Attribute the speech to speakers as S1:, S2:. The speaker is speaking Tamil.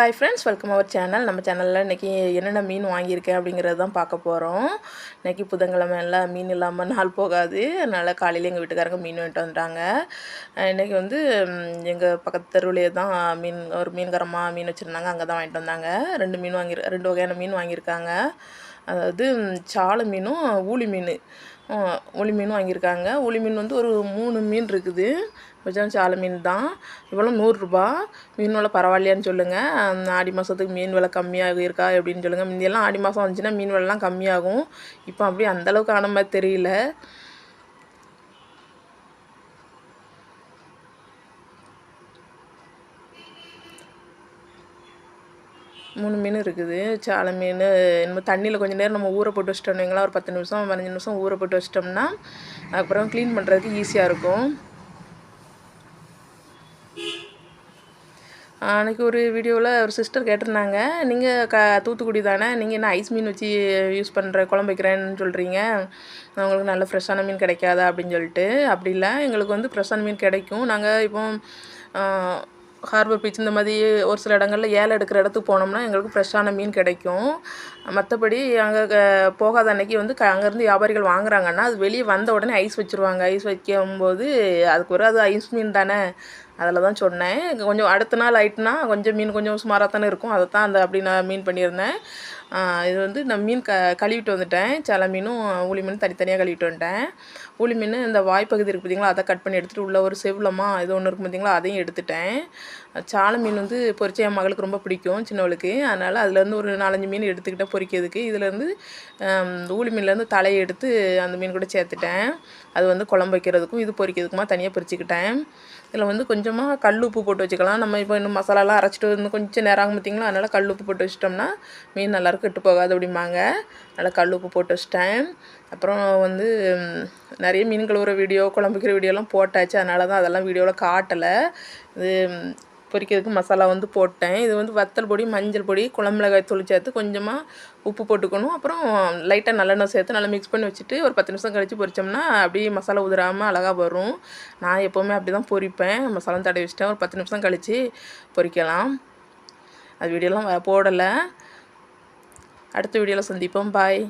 S1: Hi friends, welcome our channel. நம்ம சேனலில் இன்றைக்கி என்னென்ன மீன் வாங்கியிருக்கேன் அப்படிங்கிறது தான் பார்க்க போகிறோம். இன்றைக்கி புதன்கிழமை எல்லாம் மீன் இல்லாமல் நாள் போகாது. அதனால் காலையில் எங்கள் வீட்டுக்காரங்க மீன் வாங்கிட்டு வந்துட்டாங்க. இன்றைக்கி வந்து எங்கள் பக்கத்து தெருவிலே தான் ஒரு மீன்காரம்மா மீன் வச்சுருந்தாங்க. அங்கே தான் வாங்கிட்டு வந்தாங்க. ரெண்டு வகையான மீன் வாங்கியிருக்காங்க. அதாவது சாலை மீனும் ஊளி மீன். ஊளி மீனும் வாங்கியிருக்காங்க. ஊளி மீன் வந்து ஒரு 3 மீன் இருக்குது. கொஞ்சம் சாலை மீன் தான். இவ்வளோ 100 ரூபா. மீன் விலை பரவாயில்லையான்னு சொல்லுங்கள். ஆடி மாதத்துக்கு மீன் விலை கம்மியாக இருக்கா எப்படின்னு சொல்லுங்கள். முந்தியெல்லாம் ஆடி மாதம் வந்துச்சுன்னா மீன் விலைலாம் கம்மியாகும். இப்போ அப்படி அந்தளவுக்கு ஆன மாதிரி தெரியல. மூணு மீன் இருக்குது. சாலை மீன் நம்ம தண்ணியில் கொஞ்சம் நேரம் நம்ம ஊற போட்டு வச்சிட்டோம்னா ஒரு 10 நிமிஷம் 15 நிமிஷம் ஊற போட்டு வச்சிட்டோம்னா அதுக்கப்புறம் க்ளீன் பண்ணுறதுக்கு ஈஸியாக இருக்கும். அன்றைக்கி ஒரு வீடியோவில் ஒரு சிஸ்டர் கேட்டிருந்தாங்க, நீங்கள் தூத்துக்குடி தானே, நீங்கள் என்ன ஐஸ் மீன் வச்சு யூஸ் பண்ணுற குழம்பு வைக்கிறேன்னு சொல்கிறீங்க, உங்களுக்கு நல்ல ஃப்ரெஷ்ஷான மீன் கிடைக்காதா அப்படின்னு சொல்லிட்டு. அப்படி இல்லை, எங்களுக்கு வந்து ஃப்ரெஷ்ஷான மீன் கிடைக்கும். நாங்கள் இப்போ ஹார்பர் பீச் இந்த மாதிரி ஒரு சில இடங்களில் ஏலம் எடுக்கிற இடத்துக்கு போனோம்னா எங்களுக்கு ஃப்ரெஷ்ஷான மீன் கிடைக்கும். மற்றபடி அங்கே போகாத அன்றைக்கி வந்து அங்கேருந்து வியாபாரிகள் வாங்குறாங்கன்னா அது வெளியே வந்த உடனே ஐஸ் வச்சுருவாங்க. ஐஸ் வைக்கும்போது அதுக்கு ஒரு அது ஐஸ் மீன் தானே, அதில் தான் சொன்னேன். கொஞ்சம் அடுத்த நாள் ஆயிட்டுனா கொஞ்சம் மீன் கொஞ்சம் சுமாராக தானே இருக்கும். அதை தான் அப்படி நான் மீன் பண்ணியிருந்தேன். இது வந்து நான் மீன் கழுவிட்டு வந்துட்டேன். சில மீனும் ஊளி மீன் தனித்தனியாக கழுவிட்டு வந்துட்டேன். ஊளி மீன் இந்த வாய்ப்பகுதி இருக்குது பார்த்திங்களா, அதை கட் பண்ணி எடுத்துகிட்டு உள்ளே ஒரு செவ்வளமாக இது ஒன்று இருக்கும் பார்த்திங்களா, அதையும் எடுத்துட்டேன். சாலை மீன் வந்து பொரிச்ச என் மகளுக்கு ரொம்ப பிடிக்கும், சின்னவளுக்கு. அதனால் அதுலேருந்து ஒரு 4-5 மீன் எடுத்துக்கிட்டேன் பொரிக்கிறதுக்கு. இதுலேருந்து ஊளி மீன்லேருந்து தலையை எடுத்து அந்த மீன் கூட சேர்த்துட்டேன். அது வந்து குழம்பு வைக்கிறதுக்கும் இது பொரிக்கிறதுக்குமா தனியாக பிரிச்சுக்கிட்டேன். இதில் வந்து கொஞ்சமாக கல் உப்பு போட்டு வச்சுக்கலாம். நம்ம இப்போ இன்னும் மசாலாலாம் அரைச்சிட்டு வந்து கொஞ்சம் நேரம் ஆகும் பார்த்திங்களா, அதனால் கல் உப்பு போட்டு வச்சிட்டோம்னா மீன் நல்லாயிருக்கும், கெட்டு போகாது அப்படிம்பாங்க. அதனால் கல் உப்பு போட்டு வச்சிட்டேன். அப்புறம் வந்து நிறைய மீன் கழுவுற வீடியோ, குழம்புக்கிற வீடியோலாம் போட்டாச்சு. அதனால தான் அதெல்லாம் வீடியோவில் காட்டலை. இது பொரிக்கிறதுக்கு மசாலா வந்து போட்டேன். இது வந்து வத்தல் பொடி, மஞ்சள் பொடி, குழம்பு மிளகாய் தூள் சேர்த்து கொஞ்சமாக உப்பு போட்டுக்கணும். அப்புறம் லைட்டாக நல்லெண்ணெய் சேர்த்து நல்லா மிக்ஸ் பண்ணி வச்சுட்டு ஒரு 10 நிமிஷம் கழித்து பொரித்தோம்னா அப்படியே மசாலா உதிராமல் அழகாக வரும். நான் எப்போவுமே அப்படி தான் பொரிப்பேன். மசாலா தடவி வச்சுட்டேன். ஒரு 10 நிமிஷம் கழித்து பொரிக்கலாம். அது வீடியோலாம் போடலை. அடுத்த வீடியோவில் சந்திப்போம். பாய்.